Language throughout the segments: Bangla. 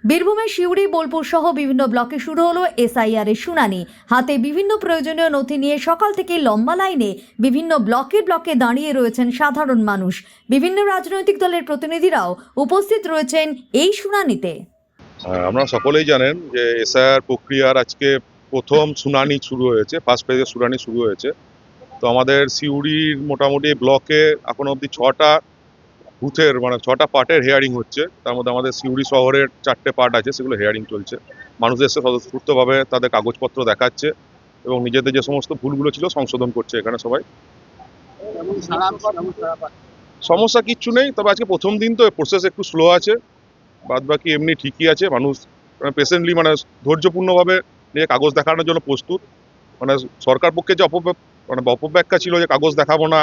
বীরভূমের সিউড়ি বোলপুর সহ বিভিন্ন ব্লকে শুরু হলো এসআইআর এর শুনানি। হাতে বিভিন্ন প্রয়োজনীয় নথি নিয়ে সকাল থেকে লম্বা লাইনে বিভিন্ন ব্লকে দাঁড়িয়ে রয়েছেন সাধারণ মানুষ। বিভিন্ন রাজনৈতিক দলের প্রতিনিধিরাও উপস্থিত রয়েছেন এই শুনানিতে। আপনারা সকলেই জানেন যে এসআইআর প্রক্রিয়ার আজকে প্রথম শুনানি শুরু হয়েছে, ফার্স্ট ফেজের শুনানি শুরু হয়েছে। তো আমাদের সিউড়ির মোটামুটি ব্লকে এখন অবধি 6টা বুথের মানে 6টা পার্টের হেয়ারিং হচ্ছে। তার মধ্যে আমাদের সিউড়ি শহরের 4টে পার্ট আছে, সেগুলো হেয়ারিং চলছে। মানুষ এসে স্বতঃস্ফূর্তভাবে তাদের কাগজপত্র দেখাচ্ছে এবং নিজেদের যে সমস্ত ভুলগুলো ছিল সংশোধন করছে এখানে সবাই। সমস্যা কিচ্ছু নেই, তবে আজকে প্রথম দিন তো প্রসেস একটু স্লো আছে, বাদ বাকি এমনি ঠিকই আছে। মানুষ পেশেন্টলি ধৈর্যপূর্ণভাবে নিয়ে কাগজ দেখানোর জন্য প্রস্তুত। সরকার পক্ষে যে অপব্যাখ্যা ছিল যে কাগজ দেখাবো না,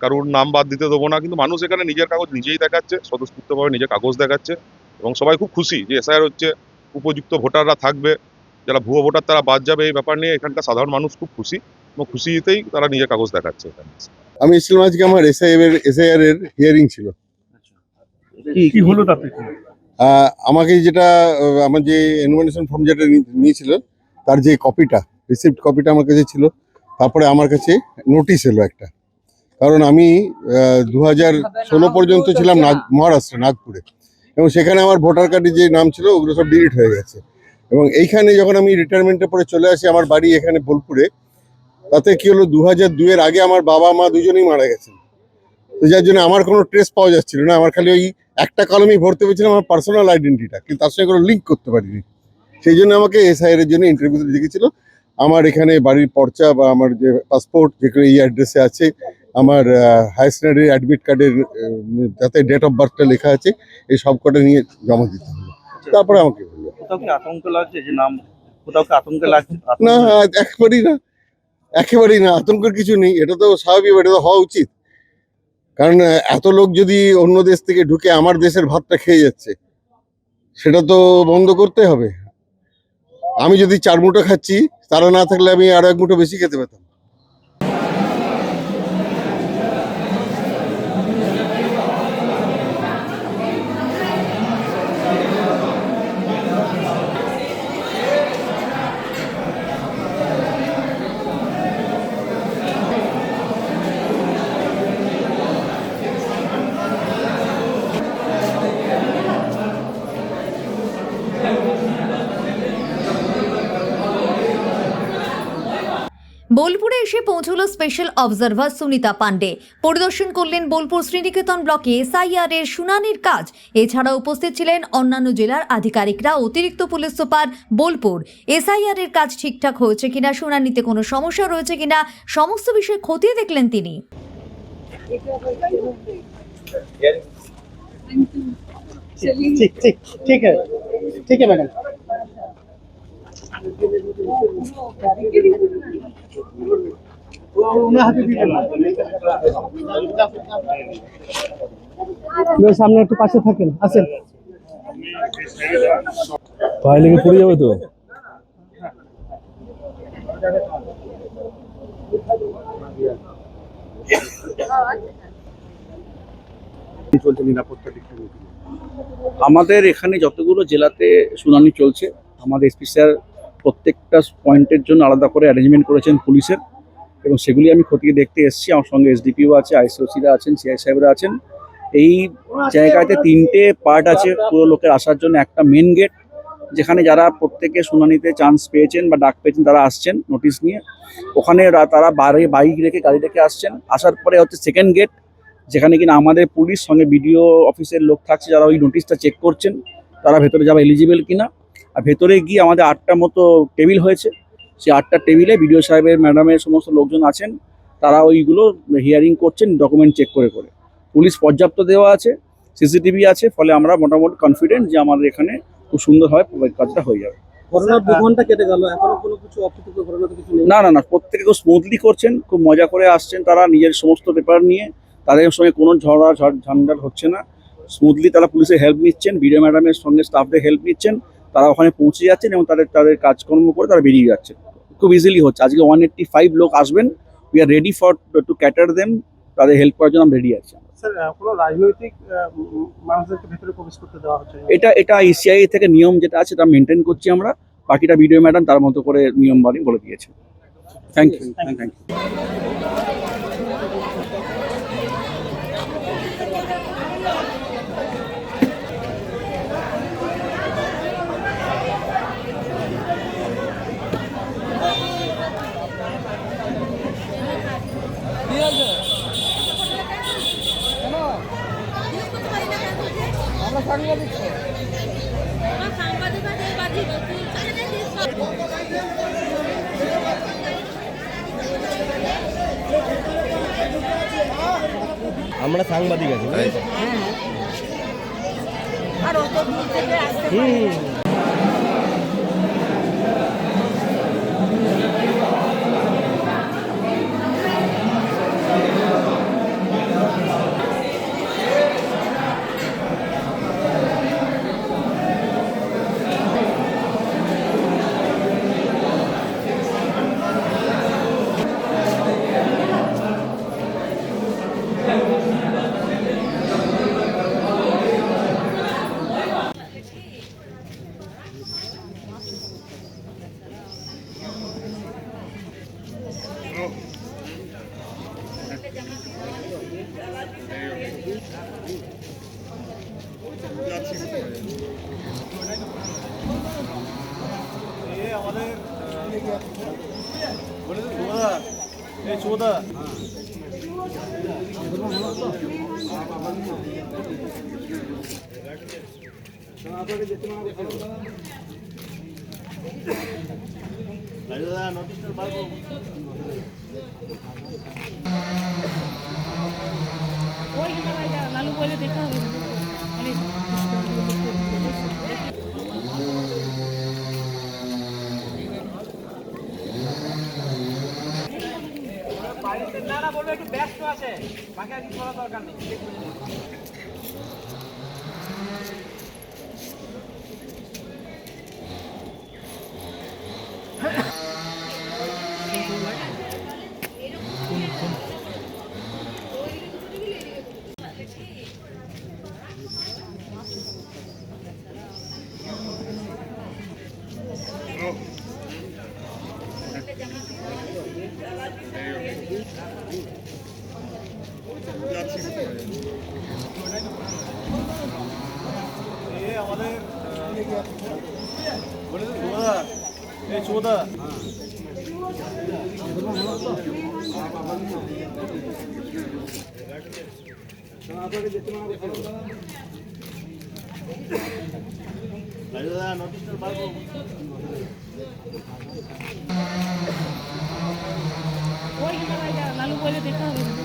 কারোর নাম বাদ দিতে দেবো না, কিন্তু মানুষ এখানে নিজের কাগজ নিজেই দেখাচ্ছে, স্বতঃস্ফূর্তভাবে নিজের কাগজ দেখাচ্ছে এবং সবাই খুব খুশি যে এসআইআর হচ্ছে। উপযুক্ত ভোটাররা থাকবে, যারা ভুয়ো ভোটার তারা বাদ যাবে, এই ব্যাপার নিয়ে এখানকার সাধারণ মানুষ খুব খুশি এবং খুশিতেই তারা নিজের কাগজ দেখাচ্ছে এখানে। আমি এসেছিলাম আজকে, আমার এসআইআর এর হিয়ারিং ছিল। কি হলো তাতে? আমাকে যেটা আমার যে এনভাইরনমেন্ট ফর্ম যেটা নিয়েছিল তার যে কপিটা, রিসিপ্ট কপিটা আমার কাছে ছিল। তারপরে আমার কাছে নোটিশ এলো একটা, কারণ আমি 2016 পর্যন্ত ছিলাম মহারাষ্ট্রে, নাগপুরে, এবং সেখানে আমার ভোটার কার্ডে যে নাম ছিল ওগুলো সব ডিলিট হয়ে গেছে। এবং এইখানে যখন আমি রিটায়ারমেন্টের পরে চলে আসি, আমার বাড়ি এখানে বোলপুরে, তাতে কি হলো 2002-এর আগে আমার বাবা মা দুজনেই মারা গেছেন। তো যার জন্য আমার কোনো ট্রেস পাওয়া যাচ্ছিল না। আমার খালি ওই একটা কলমই ভরতে পেরেছিলাম আমার পার্সোনাল আইডেন্টিটা, কিন্তু তার সঙ্গে কোনো লিঙ্ক করতে পারিনি। সেই জন্য আমাকে এসআইআর এর জন্য ইন্টারভিউতে ডেকেছিল। আমার এখানে বাড়ির পর্চা বা আমার যে পাসপোর্ট যেগুলো এই অ্যাড্রেসে আছে, আমার হায়ার সেকেন্ডারি অ্যাডমিট কার্ডের যাতে ডেট অফ বার্থটা লেখা আছে, এই সব কটা নিয়ে জমা দিতে হলো। তারপরে আমাকে বললো কোথাও কি আতঙ্ক লাগছে যে নাম, কোথাও কি আতঙ্ক লাগছে? না, একেবারেই না, আতঙ্কের কিছু নেই। এটা তো স্বাভাবিক, এটা তো হওয়া উচিত। কারণ এত লোক যদি অন্য দেশ থেকে ঢুকে আমার দেশের ভাতটা খেয়ে যাচ্ছে, সেটা তো বন্ধ করতে হবে। আমি যদি 4 মুঠো খাচ্ছি, তারা না থাকলে আমি আরো 1 মুঠো বেশি খেতে পেতাম। বোলপুরে এসে পৌঁছলো স্পেশাল অবজারভার সুনিতা পান্ডে। পরিদর্শন করলেন বোলপুর শ্রীনিকেতন ব্লকে এসআইআর এর শুনানির কাজ। এছাড়া উপস্থিত ছিলেন অন্যান্য জেলার আধিকারিকরা। অতিরিক্ত পুলিশ সুপার বোলপুর এসআইআর এর কাজ ঠিকঠাক হয়েছে কিনা, শুনানিতে কোনো সমস্যা রয়েছে কিনা, সমস্ত বিষয় খতিয়ে দেখলেন তিনি। ঠিক আছে ম্যাডাম। সামনে একটু পাশে থাকেন, আসেন। পায়ে লেগে পড়ে যাবে তো। আমাদের এখানে যতগুলো জেলাতে শুনানি চলছে, আমাদের এসপি স্যার প্রত্যেকটা পয়েন্টের জন্য আলাদা করে অ্যারেঞ্জমেন্ট করেছেন পুলিশের, এবং সেগুলি আমি খতিয়ে দেখতে এসেছি। আমার সঙ্গে এসডিপিও আছে, আইসিওসিরা আছেন, সিআই সাহেবরা আছেন। এই জায়গাতে 3টে পার্ট আছে পুরো লোকের আসার জন্য। একটা মেন গেট, যেখানে যারা প্রত্যেকে শুনানিতে চান্স পেয়েছেন বা ডাক পেয়েছেন তারা আসছেন নোটিশ নিয়ে। ওখানে তারা বাইক রেখে গাড়ি রেখে আসছেন। আসার পরে হচ্ছে সেকেন্ড গেট, যেখানে কিনা আমাদের পুলিশ সঙ্গে বিডিও অফিসের লোক থাকছে, যারা ওই নোটিশটা চেক করছেন তারা ভেতরে যাওয়া এলিজিবল কিনা। আর ভেতরে গিয়ে আমাদের 8টা মতো টেবিল হয়েছে। সেই 8টা টেবিলে বিডিও সাহেবের ম্যাডামের সমস্ত লোকজন আছেন, তারা ওইগুলো হিয়ারিং করছেন ডকুমেন্ট চেক করে করে। পুলিশ পর্যাপ্ত দেওয়া আছে, সিসিটিভি আছে, ফলে আমরা মোটামুটি কনফিডেন্ট যে আমাদের এখানে খুব সুন্দরভাবে কাজটা হয়ে যাবে। ঘটনার 2 ঘন্টা কেটে গেল, এখনো কোনো কিছু অপ্রীতিকর ঘটনা তো কিছু নেই? না, প্রত্যেকে খুব স্মুথলি করছেন, খুব মজা করে আসছেন। তারা নিজের সমস্ত পেপার নিয়ে, তাদের সঙ্গে কোনো ঝঞ্ঝাট হচ্ছে না। স্মুথলি তারা পুলিশের হেল্প নিচ্ছেন, বিডিও ম্যাডামের সঙ্গে স্টাফদের হেল্প নিচ্ছেন। তারা ওখানে পৌঁছে যাচ্ছেন এবং তাদের কাজকর্ম করে তারা বেরিয়ে যাচ্ছেন। খুব ইজিলি হচ্ছে। আজকে 185 লোক আসবেন। We are ready to cater them তাদের হেল্প করার জন্য আমরা রেডি আছি। স্যার কোনো রাজনৈতিক মানুষদেরকে ভেতরে প্রবেশ করতে দেওয়া হচ্ছে না? এটা ইসিআই থেকে নিয়ম যেটা আছে তা মেনটেন করছি আমরা। বাকিটা ভিডিও ম্যাডাম তার মতো করে নিয়ম বাড়ি বলে দিয়েছে। Thank you. আমরা সাংবাদিক আছি লালু বলে দেখা হবে না বলবে একটু ব্যস্ত আছে, বাকি আর কিছু বলার দরকার নেই। লালু বলে দেখা হবে